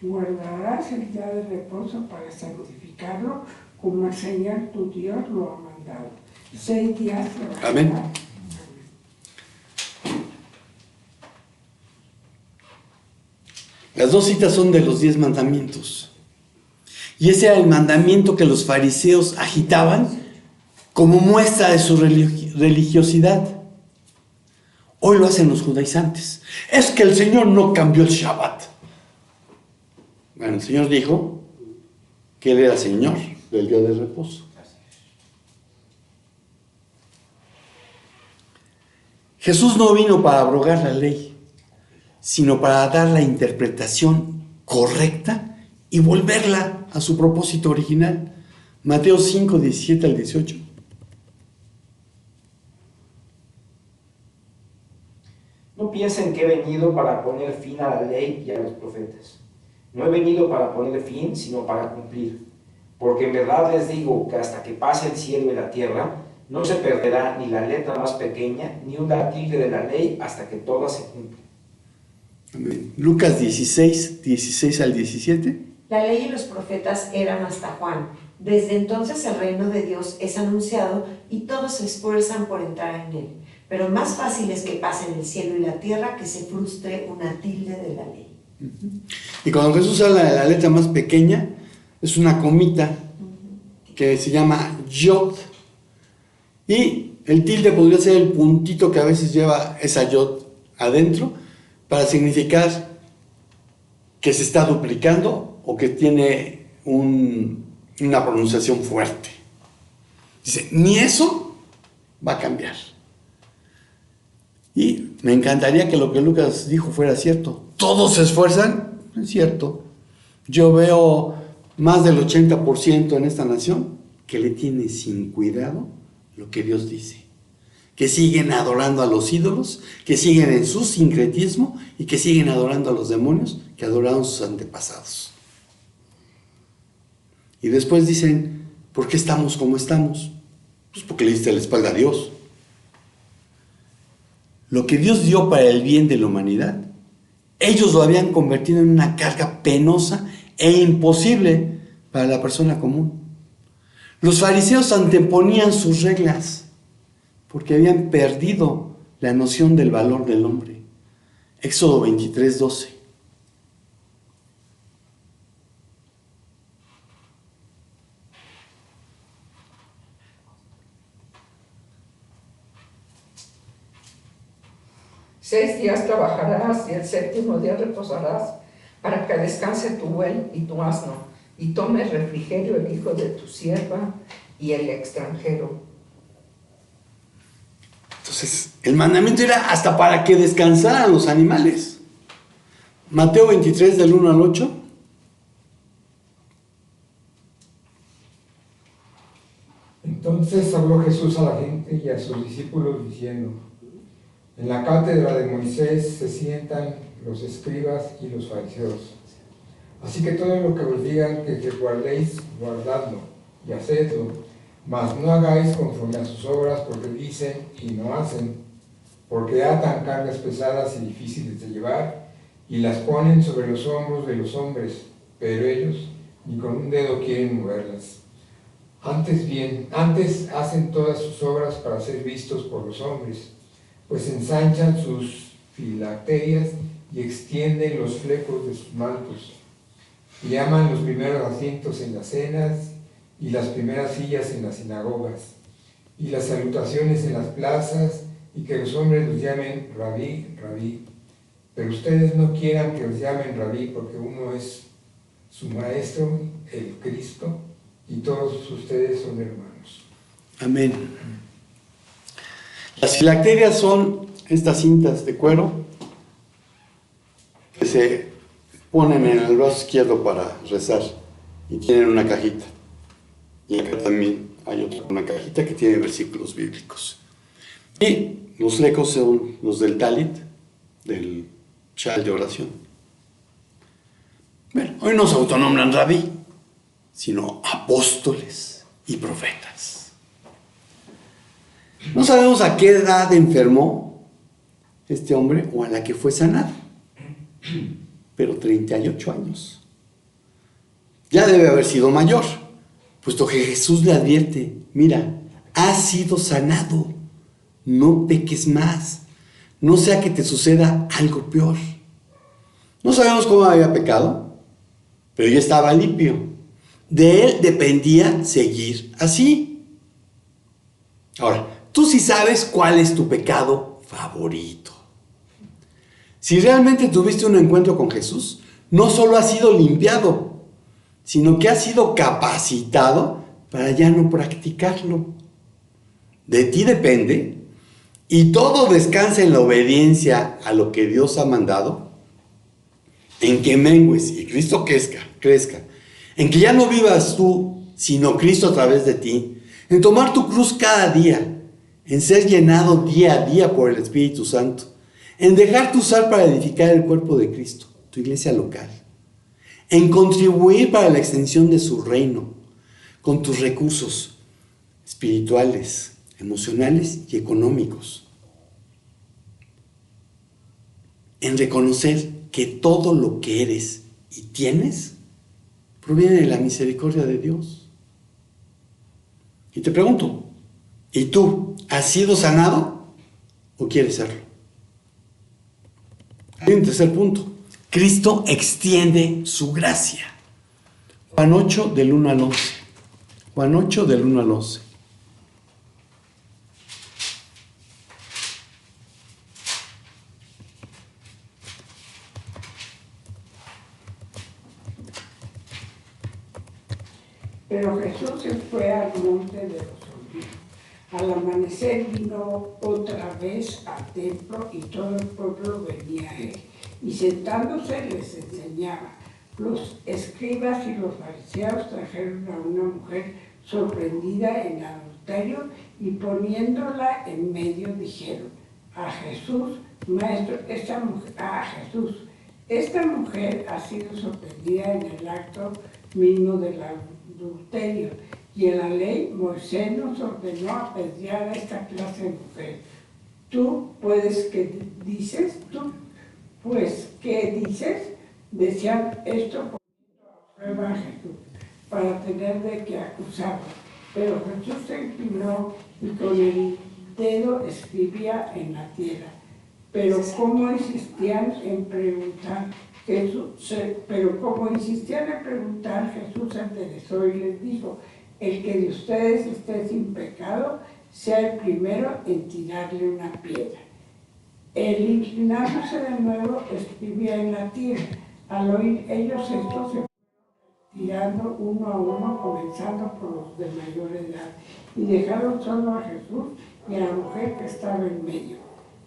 Guardarás el día de reposo para santificarlo, como el Señor tu Dios lo ha mandado. 6 días trabajarás. Amén. Las dos citas son de los 10 mandamientos. Y ese era el mandamiento que los fariseos agitaban como muestra de su religiosidad. Hoy lo hacen los judaizantes. Es que el Señor no cambió el Shabbat. Bueno, el Señor dijo que Él era Señor del día de reposo. Jesús no vino para abrogar la ley, sino para dar la interpretación correcta y volverla a su propósito original. Mateo 5, 17 al 18. No piensen que he venido para poner fin a la ley y a los profetas. No he venido para poner fin, sino para cumplir. Porque en verdad les digo que hasta que pase el cielo y la tierra, no se perderá ni la letra más pequeña, ni una tilde de la ley, hasta que toda se cumpla. Amén. Lucas 16, 16 al 17. La ley y los profetas eran hasta Juan. Desde entonces el reino de Dios es anunciado y todos se esfuerzan por entrar en él. Pero más fácil es que pasen el cielo y la tierra que se frustre una tilde de la ley. Y cuando Jesús habla de la letra más pequeña, es una comita que se llama yod. Y el tilde podría ser el puntito que a veces lleva esa yod adentro para significar que se está duplicando o que tiene una pronunciación fuerte. Dice, ni eso va a cambiar. Y me encantaría que lo que Lucas dijo fuera cierto. ¿Todos se esfuerzan? Es cierto. Yo veo más del 80% en esta nación que le tiene sin cuidado lo que Dios dice. Que siguen adorando a los ídolos, que siguen en su sincretismo y que siguen adorando a los demonios que adoraron sus antepasados. Y después dicen, ¿por qué estamos como estamos? Pues porque le diste la espalda a Dios. Lo que Dios dio para el bien de la humanidad, ellos lo habían convertido en una carga penosa e imposible para la persona común. Los fariseos anteponían sus reglas porque habían perdido la noción del valor del hombre. Éxodo 23, 12. Seis días trabajarás y el séptimo día reposarás, para que descanse tu buey y tu asno, y tome refrigerio el hijo de tu sierva y el extranjero. Entonces, el mandamiento era hasta para que descansaran los animales. Mateo 23, del 1 al 8. Entonces habló Jesús a la gente y a sus discípulos diciendo: en la cátedra de Moisés se sientan los escribas y los fariseos. Así que todo lo que os digan que guardéis, guardadlo y hacedlo, mas no hagáis conforme a sus obras, porque dicen y no hacen, porque atan cargas pesadas y difíciles de llevar, y las ponen sobre los hombros de los hombres, pero ellos ni con un dedo quieren moverlas. Antes hacen todas sus obras para ser vistos por los hombres, pues ensanchan sus filacterias y extienden los flecos de sus mantos, y llaman los primeros asientos en las cenas y las primeras sillas en las sinagogas, y las salutaciones en las plazas, y que los hombres los llamen rabí, rabí. Pero ustedes no quieran que los llamen rabí, porque uno es su maestro, el Cristo, y todos ustedes son hermanos. Amén. Las filacterias son estas cintas de cuero que se ponen en el brazo izquierdo para rezar y tienen una cajita. Y acá también hay una cajita que tiene versículos bíblicos. Y los flecos son los del talit, del chal de oración. Bueno, hoy no se autonombran rabí, sino apóstoles y profetas. No sabemos a qué edad enfermó este hombre o a la que fue sanado, pero 38 años. Ya debe haber sido mayor, puesto que Jesús le advierte: mira, has sido sanado, no peques más, no sea que te suceda algo peor. No sabemos cómo había pecado, pero ya estaba limpio. De él dependía seguir así. Ahora, tú sí sabes cuál es tu pecado favorito. Si realmente tuviste un encuentro con Jesús, no solo has sido limpiado, sino que has sido capacitado para ya no practicarlo. De ti depende, y todo descansa en la obediencia a lo que Dios ha mandado, en que mengues y Cristo crezca, en que ya no vivas tú, sino Cristo a través de ti, en tomar tu cruz cada día, en ser llenado día a día por el Espíritu Santo, en dejarte usar para edificar el cuerpo de Cristo, tu iglesia local, en contribuir para la extensión de su reino, con tus recursos espirituales, emocionales y económicos, en reconocer que todo lo que eres y tienes proviene de la misericordia de Dios. Y te pregunto, ¿y tú has sido sanado o quieres serlo? Hay un tercer punto. Cristo extiende su gracia. Juan 8 del 1 al 11. Juan 8 del 1 al 11. Pero Jesús se fue al monte de los olivos. Al amanecer vino otra vez al templo y todo el pueblo venía a él. Y sentándose les enseñaba. Los escribas y los fariseos trajeron a una mujer sorprendida en adulterio y poniéndola en medio dijeron a Jesús, Maestro, esta mujer ha sido sorprendida en el acto mismo del adulterio, y en la ley Moisés nos ordenó apedrear a esta clase de mujer. ¿Tú pues qué dices? ¿Qué dices? Decían esto poniendo a prueba a Jesús, para tener de qué acusarlo. Pero Jesús se inclinó y con el dedo escribía en la tierra. Pero como insistían en preguntar, Jesús enderezó y les dijo, el que de ustedes esté sin pecado, sea el primero en tirarle una piedra. Él, inclinándose de nuevo, escribía en la tierra. Al oír ellos esto, se fueron tirando uno a uno, comenzando por los de mayor edad, y dejaron solo a Jesús y a la mujer que estaba en medio.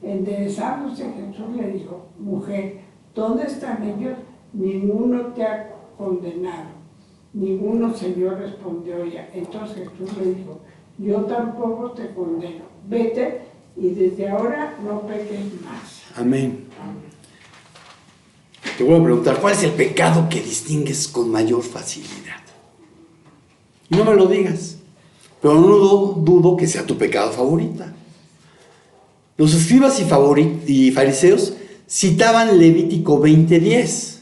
Enderezándose, Jesús le dijo, mujer, ¿dónde están ellos? Ninguno te ha condenado. Ninguno, Señor, respondió ella. Entonces Jesús le dijo, yo tampoco te condeno. Vete y desde ahora no peques más. Amén. Te voy a preguntar, ¿cuál es el pecado que distingues con mayor facilidad? No me lo digas, pero no dudo que sea tu pecado favorito. Los escribas y fariseos citaban Levítico 20:10.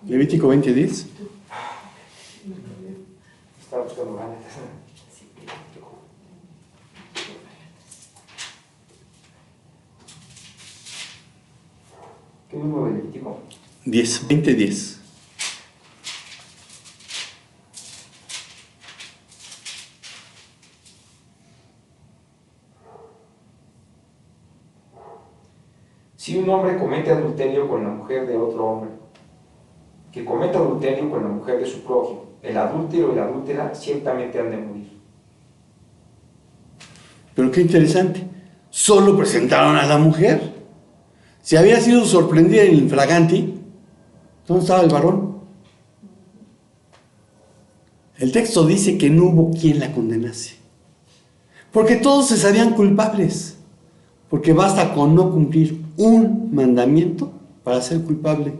Levítico 20:10. Estaba buscando ganas. ¿Qué número de Levítico? 20:10. Si un hombre comete adulterio con la mujer de otro hombre, que cometa adulterio con la mujer de su prójimo, el adúltero y la adúltera ciertamente han de morir. Pero qué interesante, solo presentaron a la mujer. Si había sido sorprendida en infraganti, ¿dónde estaba el varón? El texto dice que no hubo quien la condenase, porque todos se sabían culpables, porque basta con no cumplir un mandamiento para ser culpable,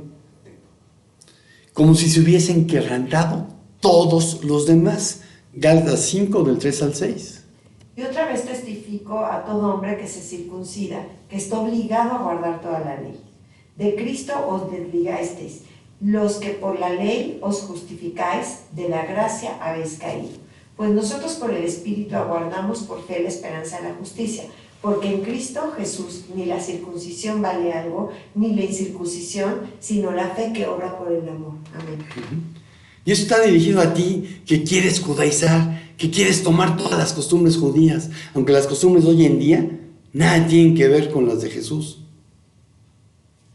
como si se hubiesen quebrantado todos los demás. Gálatas 5 del 3 al 6. Y otra vez testifico a todo hombre que se circuncida, que está obligado a guardar toda la ley. De Cristo os desligasteis, los que por la ley os justificáis, de la gracia habéis caído. Pues nosotros por el Espíritu aguardamos por fe la esperanza de la justicia, porque en Cristo Jesús ni la circuncisión vale algo, ni la incircuncisión, sino la fe que obra por el amor. Amén. Y eso está dirigido a ti, que quieres judaizar, que quieres tomar todas las costumbres judías, aunque las costumbres de hoy en día nada tienen que ver con las de Jesús.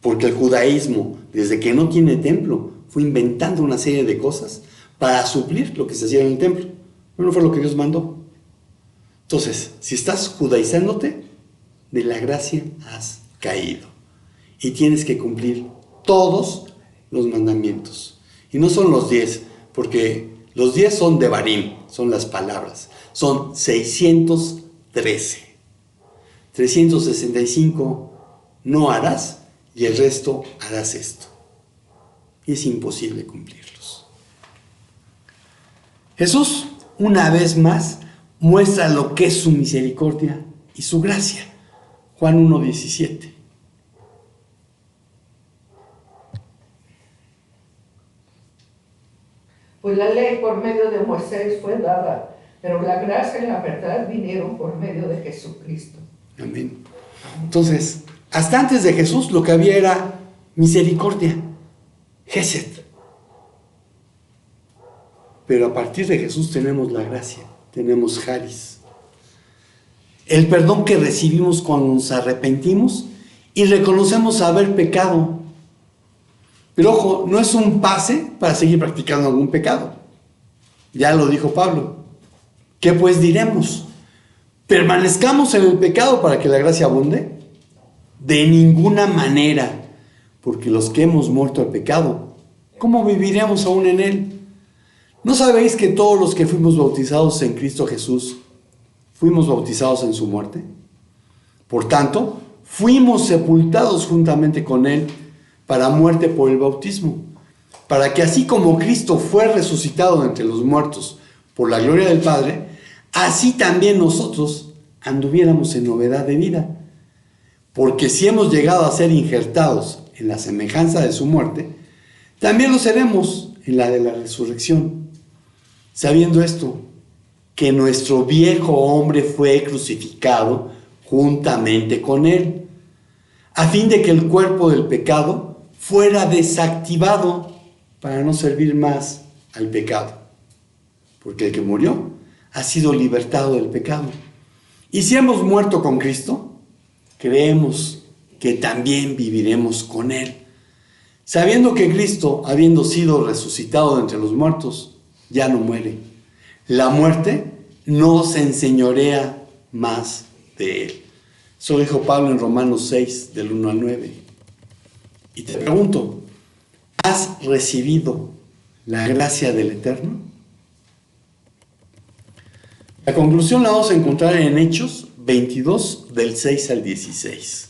Porque el judaísmo, desde que no tiene templo, fue inventando una serie de cosas para suplir lo que se hacía en el templo. Pero no fue lo que Dios mandó. Entonces, si estás judaizándote, de la gracia has caído. Y tienes que cumplir todos los mandamientos. Y no son los 10, porque los 10 son devarim, son las palabras. Son 613. 365 no harás y el resto harás esto. Y es imposible cumplirlos. Jesús, una vez más, muestra lo que es su misericordia y su gracia. Juan 1:17. Pues la ley por medio de Moisés fue dada, pero la gracia y la verdad vinieron por medio de Jesucristo. Amén. Entonces, hasta antes de Jesús lo que había era misericordia, Gesed. Pero a partir de Jesús tenemos la gracia, tenemos Charis. El perdón que recibimos cuando nos arrepentimos y reconocemos haber pecado. Pero ojo, no es un pase para seguir practicando algún pecado. Ya lo dijo Pablo. ¿Qué pues diremos? ¿Permanezcamos en el pecado para que la gracia abunde? De ninguna manera, porque los que hemos muerto al pecado, ¿cómo viviremos aún en él? ¿No sabéis que todos los que fuimos bautizados en Cristo Jesús, fuimos bautizados en su muerte? Por tanto, fuimos sepultados juntamente con él para muerte por el bautismo, para que así como Cristo fue resucitado entre los muertos por la gloria del Padre, así también nosotros anduviéramos en novedad de vida. Porque si hemos llegado a ser injertados en la semejanza de su muerte, también lo seremos en la de la resurrección. Sabiendo esto, que nuestro viejo hombre fue crucificado juntamente con él, a fin de que el cuerpo del pecado fuera desactivado para no servir más al pecado. Porque el que murió ha sido libertado del pecado. Y si hemos muerto con Cristo, creemos que también viviremos con él, sabiendo que Cristo, habiendo sido resucitado de entre los muertos, ya no muere. La muerte no se enseñorea más de él. Eso dijo Pablo en Romanos 6, del 1 al 9. Y te pregunto, ¿has recibido la gracia del Eterno? La conclusión la vamos a encontrar en Hechos 22, del 6 al 16.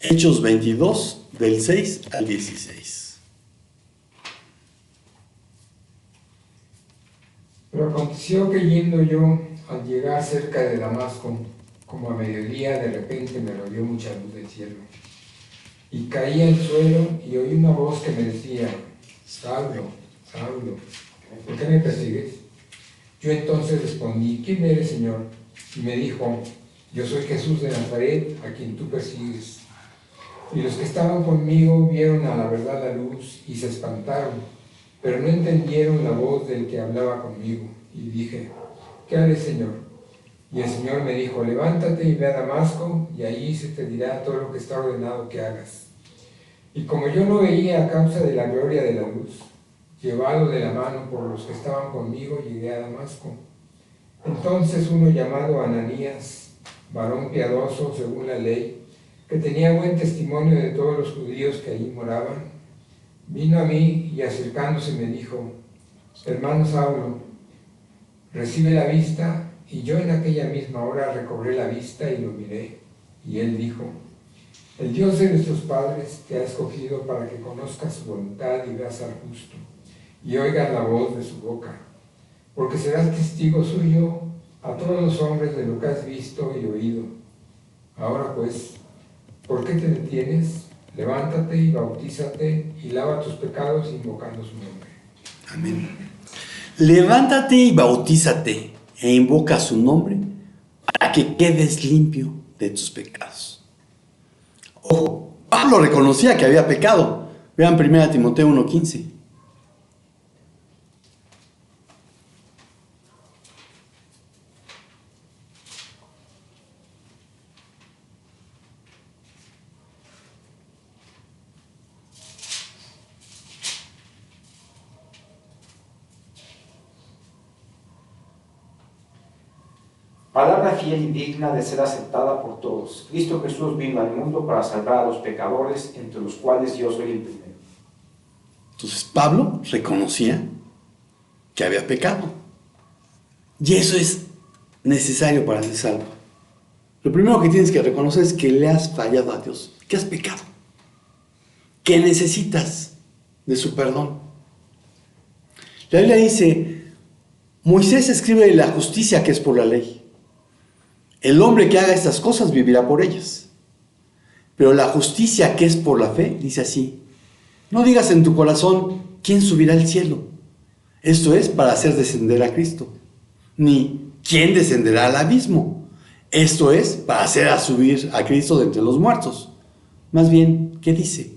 Hechos 22, del 6 al 16. Pero aconteció que yendo yo, al llegar cerca de Damasco, como a mediodía, de repente me rodeó mucha luz del cielo. Y caí al suelo y oí una voz que me decía: Saulo, Saulo, ¿por qué me persigues? Yo entonces respondí: ¿Quién eres, Señor? Y me dijo: Yo soy Jesús de Nazaret, a quien tú persigues. Y los que estaban conmigo vieron a la verdad la luz y se espantaron, pero no entendieron la voz del que hablaba conmigo. Y dije: ¿Qué haré, Señor? Y el Señor me dijo: levántate y ve a Damasco, y allí se te dirá todo lo que está ordenado que hagas. Y como yo no veía a causa de la gloria de la luz, llevado de la mano por los que estaban conmigo, llegué a Damasco. Entonces uno llamado Ananías, varón piadoso según la ley, que tenía buen testimonio de todos los judíos que allí moraban, vino a mí y acercándose me dijo: hermano Saulo, recibe la vista. Y yo en aquella misma hora recobré la vista y lo miré. Y él dijo: el Dios de nuestros padres te ha escogido para que conozcas su voluntad y veas al justo, y oigas la voz de su boca, porque serás testigo suyo a todos los hombres de lo que has visto y oído. Ahora pues, ¿por qué te detienes? Levántate y bautízate y lava tus pecados invocando su nombre. Amén. Levántate y bautízate e invoca su nombre para que quedes limpio de tus pecados. Ojo, Pablo reconocía que había pecado. Vean 1 Timoteo 1:15. Palabra fiel y digna de ser aceptada por todos. Cristo Jesús vino al mundo para salvar a los pecadores, entre los cuales yo soy el primero. Entonces Pablo reconocía que había pecado. Y eso es necesario para ser salvo. Lo primero que tienes que reconocer es que le has fallado a Dios, que has pecado, que necesitas de su perdón. La Biblia dice: Moisés escribe de la justicia que es por la ley. El hombre que haga estas cosas vivirá por ellas. Pero la justicia que es por la fe, dice así: no digas en tu corazón, ¿quién subirá al cielo? Esto es para hacer descender a Cristo. Ni, ¿quién descenderá al abismo? Esto es para hacer subir a Cristo de entre los muertos. Más bien, ¿qué dice?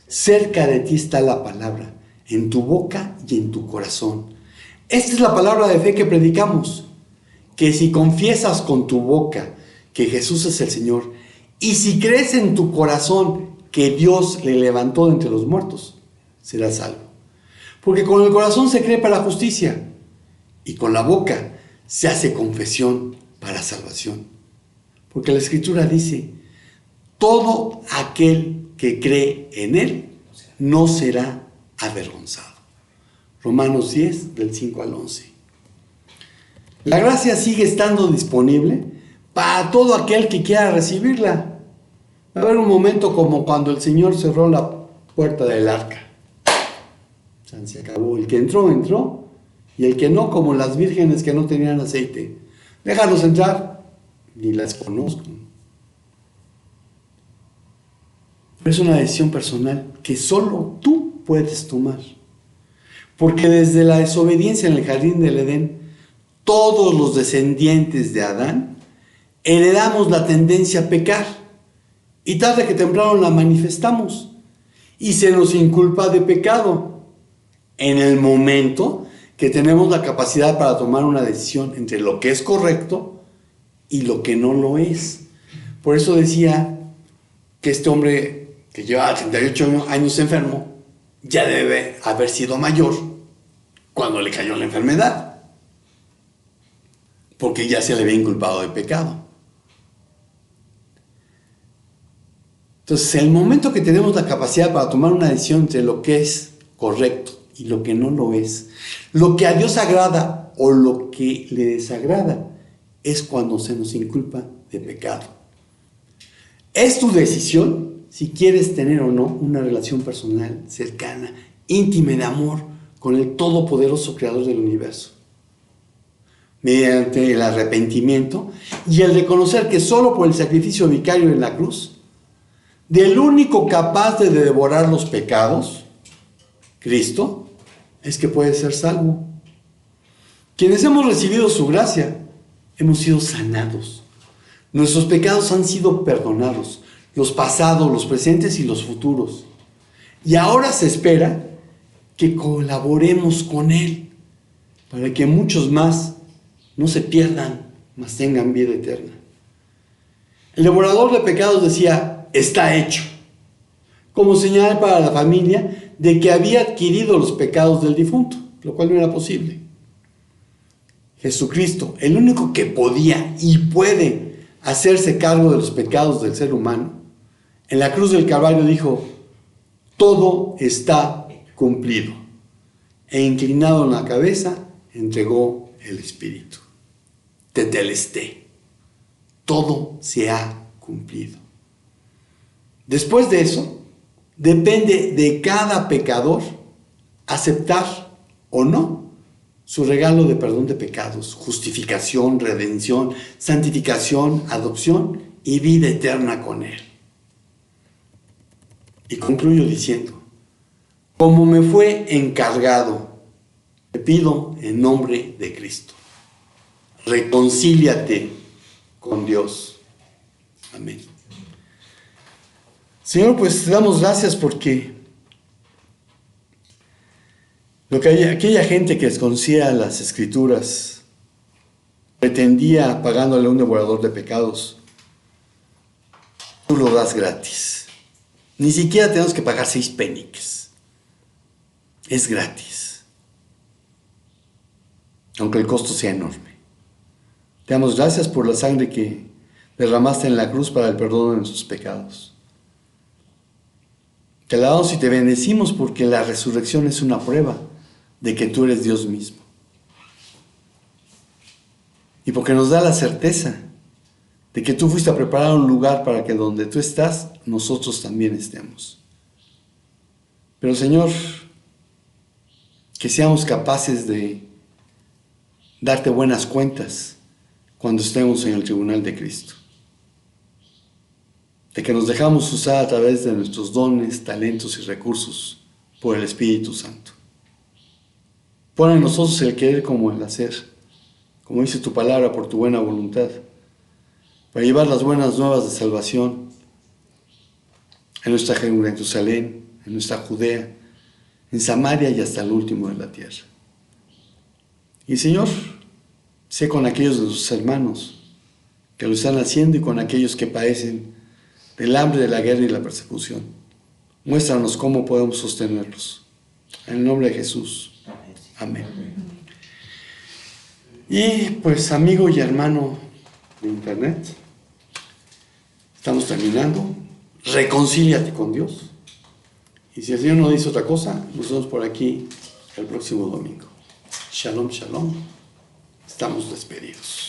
Cerca de ti está la palabra, en tu boca y en tu corazón. Esta es la palabra de fe que predicamos, que si confiesas con tu boca que Jesús es el Señor, y si crees en tu corazón que Dios le levantó de entre los muertos, serás salvo. Porque con el corazón se cree para justicia, y con la boca se hace confesión para salvación. Porque la Escritura dice: todo aquel que cree en Él no será avergonzado. Romanos 10, del 5 al 11. La gracia sigue estando disponible para todo aquel que quiera recibirla. Va a haber un momento como cuando el Señor cerró la puerta del arca. Se acabó. El que entró, entró. Y el que no, como las vírgenes que no tenían aceite. Déjalos entrar. Ni las conozco. Pero es una decisión personal que solo tú puedes tomar. Porque desde la desobediencia en el jardín del Edén, todos los descendientes de Adán heredamos la tendencia a pecar. Y tarde que temprano la manifestamos. Y se nos inculpa de pecado. En el momento que tenemos la capacidad para tomar una decisión entre lo que es correcto y lo que no lo es. Por eso decía que este hombre que lleva 38 años enfermo ya debe haber sido mayor cuando le cayó la enfermedad, porque ya se le había inculpado de pecado. Entonces, el momento que tenemos la capacidad para tomar una decisión entre lo que es correcto y lo que no lo es, lo que a Dios agrada o lo que le desagrada, es cuando se nos inculpa de pecado. Es tu decisión si quieres tener o no una relación personal, cercana, íntima, de amor con el todopoderoso creador del universo. Mediante el arrepentimiento y el reconocer que solo por el sacrificio vicario en la cruz, del único capaz de devorar los pecados, Cristo, es que puede ser salvo. Quienes hemos recibido su gracia, hemos sido sanados. Nuestros pecados han sido perdonados, los pasados, los presentes y los futuros. Y ahora se espera que colaboremos con Él, para que muchos más no se pierdan, mas tengan vida eterna. El devorador de pecados decía: está hecho, como señal para la familia de que había adquirido los pecados del difunto, lo cual no era posible. Jesucristo, el único que podía y puede hacerse cargo de los pecados del ser humano, en la cruz del Calvario dijo: todo está cumplido. E inclinado en la cabeza, entregó el Espíritu. Tetelesté. Todo se ha cumplido. Después de eso, depende de cada pecador aceptar o no su regalo de perdón de pecados, justificación, redención, santificación, adopción y vida eterna con Él. Y concluyo diciendo: como me fue encargado, te pido en nombre de Cristo, reconcíliate con Dios. Amén. Señor, pues te damos gracias porque aquella gente que desconocía las Escrituras pretendía pagándole a un devorador de pecados, tú lo das gratis. Ni siquiera tenemos que pagar 6 peniques. Es gratis. Aunque el costo sea enorme. Te damos gracias por la sangre que derramaste en la cruz para el perdón de nuestros pecados. Te alabamos y te bendecimos porque la resurrección es una prueba de que tú eres Dios mismo. Y porque nos da la certeza de que tú fuiste a preparar un lugar para que donde tú estás, nosotros también estemos. Pero Señor, que seamos capaces de darte buenas cuentas cuando estemos en el tribunal de Cristo. De que nos dejamos usar a través de nuestros dones, talentos y recursos por el Espíritu Santo. Pon en nosotros el querer como el hacer, como dice tu palabra, por tu buena voluntad, para llevar las buenas nuevas de salvación en nuestra Jerusalén, en nuestra Judea, en Samaria y hasta el último de la tierra. Y Señor, sé con aquellos de tus hermanos que lo están haciendo y con aquellos que padecen del hambre, de la guerra y la persecución. Muéstranos cómo podemos sostenerlos. En el nombre de Jesús. Amén. Y pues, amigo y hermano de internet, estamos terminando. Reconcíliate con Dios. Y si el Señor no dice otra cosa, nos vemos por aquí el próximo domingo. Shalom, shalom. Estamos despedidos.